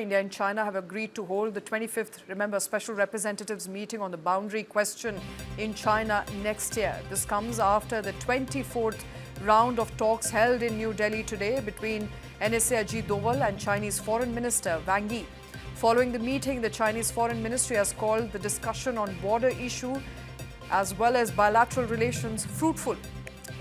India and China have agreed to hold the 25th, remember, Special Representatives meeting on the boundary question in China next year. This comes after the 24th round of talks held in New Delhi today between NSA Ajit Doval and Chinese Foreign Minister Wang Yi. Following the meeting, the Chinese Foreign Ministry has called the discussion on border issue as well as bilateral relations fruitful.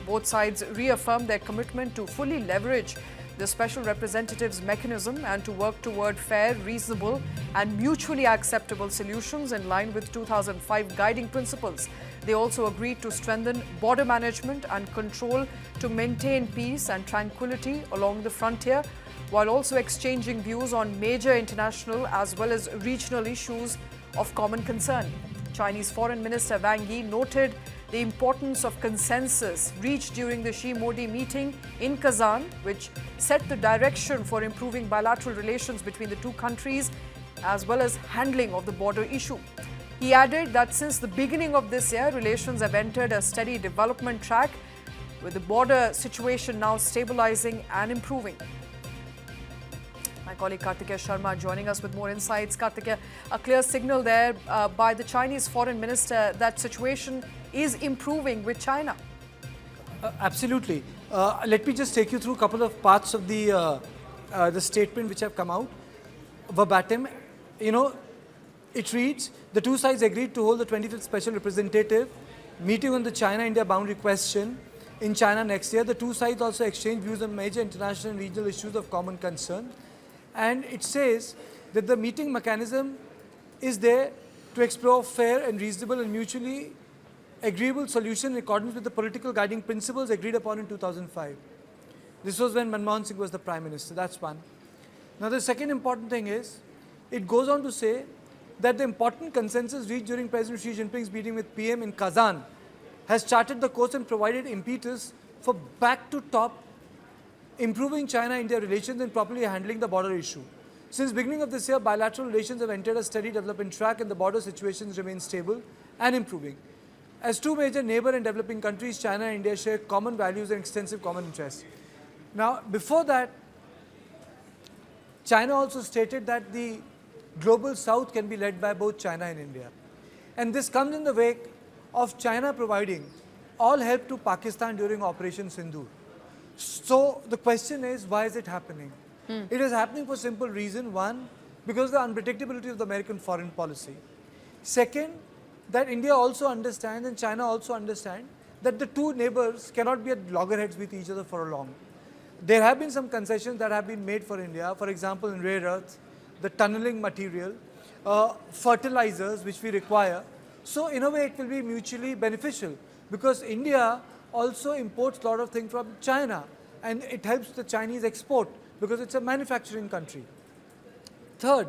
Both sides reaffirmed their commitment to fully leverage the Special Representatives mechanism and to work toward fair, reasonable and mutually acceptable solutions in line with 2005 guiding principles. They also agreed to strengthen border management and control to maintain peace and tranquility along the frontier, while also exchanging views on major international as well as regional issues of common concern. Chinese Foreign Minister Wang Yi noted the importance of consensus reached during the Xi-Modi meeting in Kazan, which set the direction for improving bilateral relations between the two countries as well as handling of the border issue. He added that since the beginning of this year, relations have entered a steady development track, with the border situation now stabilizing and improving. My colleague Kartikeya Sharma joining us with more insights. Kartikeya, a clear signal there by the Chinese Foreign Minister that situation is improving with China. Absolutely. Let me just take you through a couple of parts of the statement which have come out verbatim. It reads, the two sides agreed to hold the 25th Special Representative meeting on the China-India boundary question in China next year. The two sides also exchanged views on major international and regional issues of common concern. And it says that the meeting mechanism is there to explore fair and reasonable and mutually agreeable solution in accordance with the political guiding principles agreed upon in 2005. This was when Manmohan Singh was the Prime Minister. That's one. Now the second important thing is, it goes on to say that the important consensus reached during President Xi Jinping's meeting with PM in Kazan has charted the course and provided impetus for back-to-top improving China-India relations and properly handling the border issue. Since beginning of this year, bilateral relations have entered a steady development track and the border situations remain stable and improving. As two major neighbor and developing countries, China and India share common values and extensive common interests. Now, before that, China also stated that the global south can be led by both China and India. And this comes in the wake of China providing all help to Pakistan during Operation Sindoor. So the question is, why is it happening? It is happening for simple reason. One, because of the unpredictability of the American foreign policy. Second, that India also understands and China also understand that the two neighbors cannot be at loggerheads with each other for long. There have been some concessions that have been made for India, for example in rare earths, the tunneling material, fertilizers which we require. So in a way it will be mutually beneficial because India also imports a lot of things from China and it helps the Chinese export because it's a manufacturing country. Third,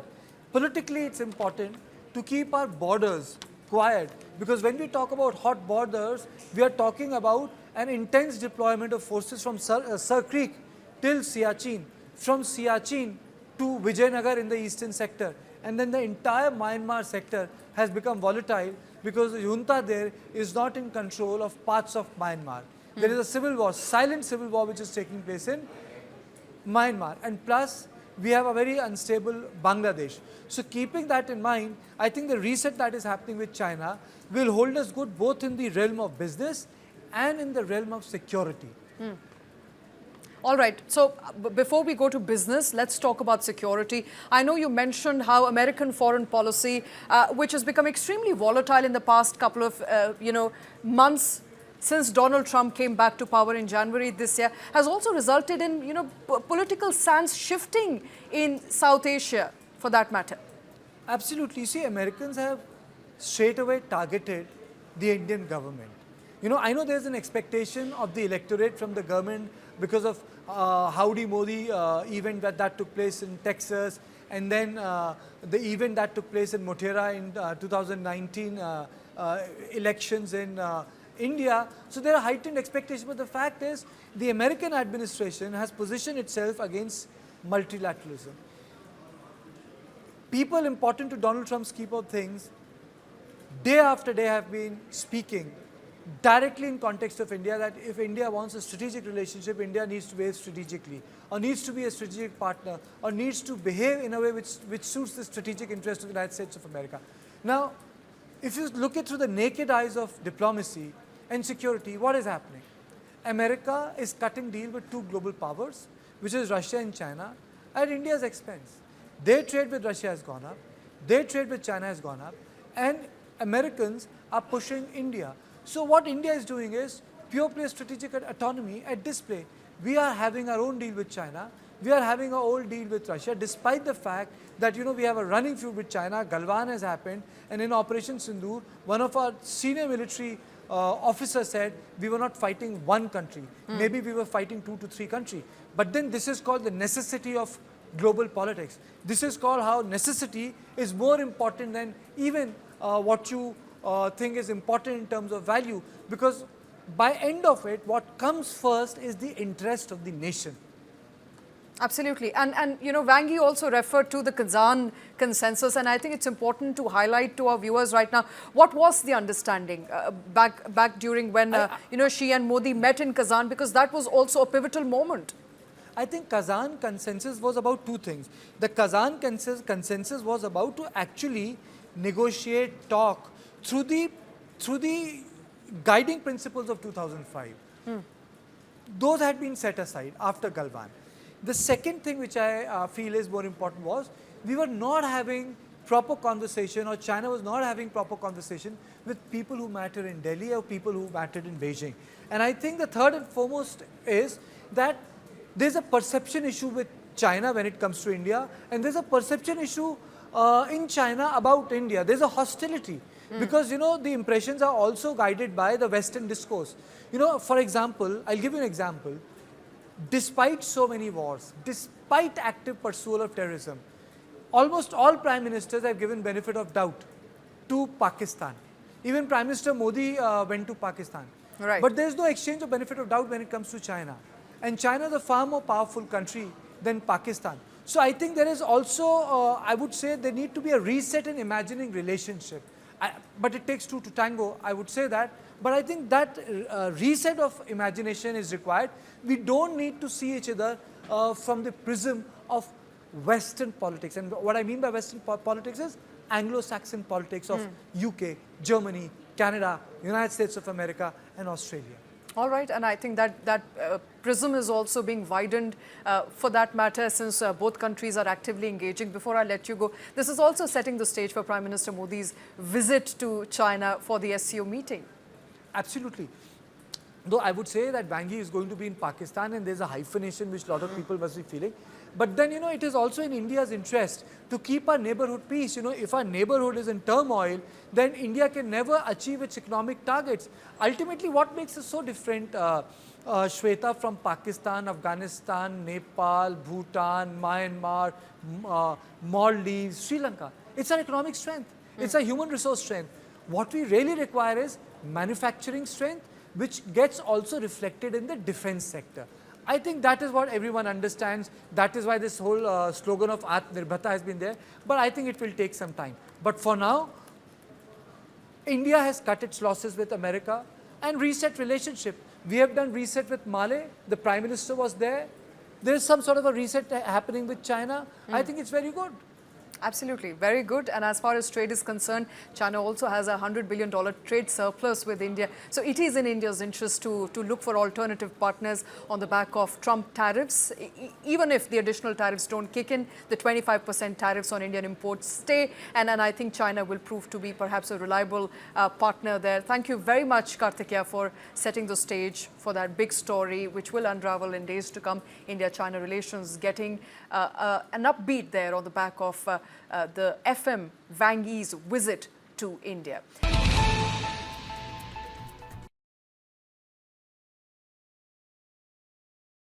politically it's important to keep our borders quiet because when we talk about hot borders, we are talking about an intense deployment of forces from Sir Creek till Siachen, from Siachen to Vijayanagar in the eastern sector, and then the entire Myanmar sector has become volatile because the junta there is not in control of parts of Myanmar. There is a civil war, silent civil war which is taking place in Myanmar, and plus we have a very unstable Bangladesh. So keeping that in mind, I think the reset that is happening with China will hold us good both in the realm of business and in the realm of security. All right, so before we go to business, let's talk about security. I know you mentioned how American foreign policy, which has become extremely volatile in the past couple of months since Donald Trump came back to power in January this year, has also resulted in political sands shifting in South Asia, for that matter. Absolutely. You see, Americans have straight away targeted the Indian government. I know there's an expectation of the electorate from the government because of Howdy Modi event that took place in Texas, and then the event that took place in Motera in 2019 elections in India. So there are heightened expectations, but the fact is the American administration has positioned itself against multilateralism. People important to Donald Trump's scheme of things, day after day have been speaking directly in context of India, that if India wants a strategic relationship, India needs to behave strategically, or needs to be a strategic partner, or needs to behave in a way which suits the strategic interest of the United States of America. Now, if you look at through the naked eyes of diplomacy and security, what is happening? America is cutting deal with two global powers, which is Russia and China, at India's expense. Their trade with Russia has gone up, their trade with China has gone up, and Americans are pushing India. So what India is doing is pure play strategic autonomy at display. We are having our own deal with China, we are having our own deal with Russia, despite the fact that we have a running feud with China. Galwan has happened, and in Operation Sindoor, one of our senior military officers said we were not fighting one country, maybe we were fighting 2 to 3 countries. But then this is called the necessity of global politics. This is called how necessity is more important than even what you think is important in terms of value, because by end of it, what comes first is the interest of the nation. Absolutely. And Wang Yi also referred to the Kazan consensus, and I think it's important to highlight to our viewers right now, what was the understanding back during when, Xi and Modi met in Kazan, because that was also a pivotal moment. I think Kazan consensus was about two things. The Kazan consensus was about to actually negotiate, talk through the guiding principles of 2005. Those had been set aside after Galwan. The second thing which I feel is more important was we were not having proper conversation, or China was not having proper conversation with people who matter in Delhi or people who mattered in Beijing. And I think the third and foremost is that there's a perception issue with China when it comes to India, and there's a perception issue in China about India. There's a hostility because the impressions are also guided by the Western discourse. For example, I'll give you an example. Despite so many wars, despite active pursuit of terrorism, almost all prime ministers have given benefit of doubt to Pakistan. Even Prime Minister Modi went to Pakistan. Right. But there is no exchange of benefit of doubt when it comes to China. And China is a far more powerful country than Pakistan. So I think there is also, I would say, there need to be a reset in imagining relationship. But it takes two to tango, I would say that. But I think that reset of imagination is required. We don't need to see each other from the prism of Western politics. And what I mean by Western politics is Anglo-Saxon politics of UK, Germany, Canada, United States of America, and Australia. All right, and I think that prism is also being widened for that matter, since both countries are actively engaging. Before I let you go, this is also setting the stage for Prime Minister Modi's visit to China for the SCO meeting. Absolutely. Though I would say that Wang Yi is going to be in Pakistan, and there's a hyphenation which a lot of people must be feeling. But then, it is also in India's interest to keep our neighborhood peace. If our neighborhood is in turmoil, then India can never achieve its economic targets. Ultimately, what makes us so different, Shweta, from Pakistan, Afghanistan, Nepal, Bhutan, Myanmar, Maldives, Sri Lanka? It's our economic strength. It's our human resource strength. What we really require is manufacturing strength, which gets also reflected in the defense sector. I think that is what everyone understands. That is why this whole slogan of Atmanirbharta has been there. But I think it will take some time. But for now, India has cut its losses with America and reset relationship. We have done reset with Mali. The Prime Minister was there. There is some sort of a reset happening with China. I think it's very good. Absolutely, very good. And as far as trade is concerned, China also has a $100 billion trade surplus with India. So it is in India's interest to look for alternative partners on the back of Trump tariffs. Even if the additional tariffs don't kick in, the 25% tariffs on Indian imports stay. And I think China will prove to be perhaps a reliable partner there. Thank you very much, Karthikeya, for setting the stage for that big story, which will unravel in days to come. India-China relations getting an upbeat there on the back of the FM Wang Yi's visit to India.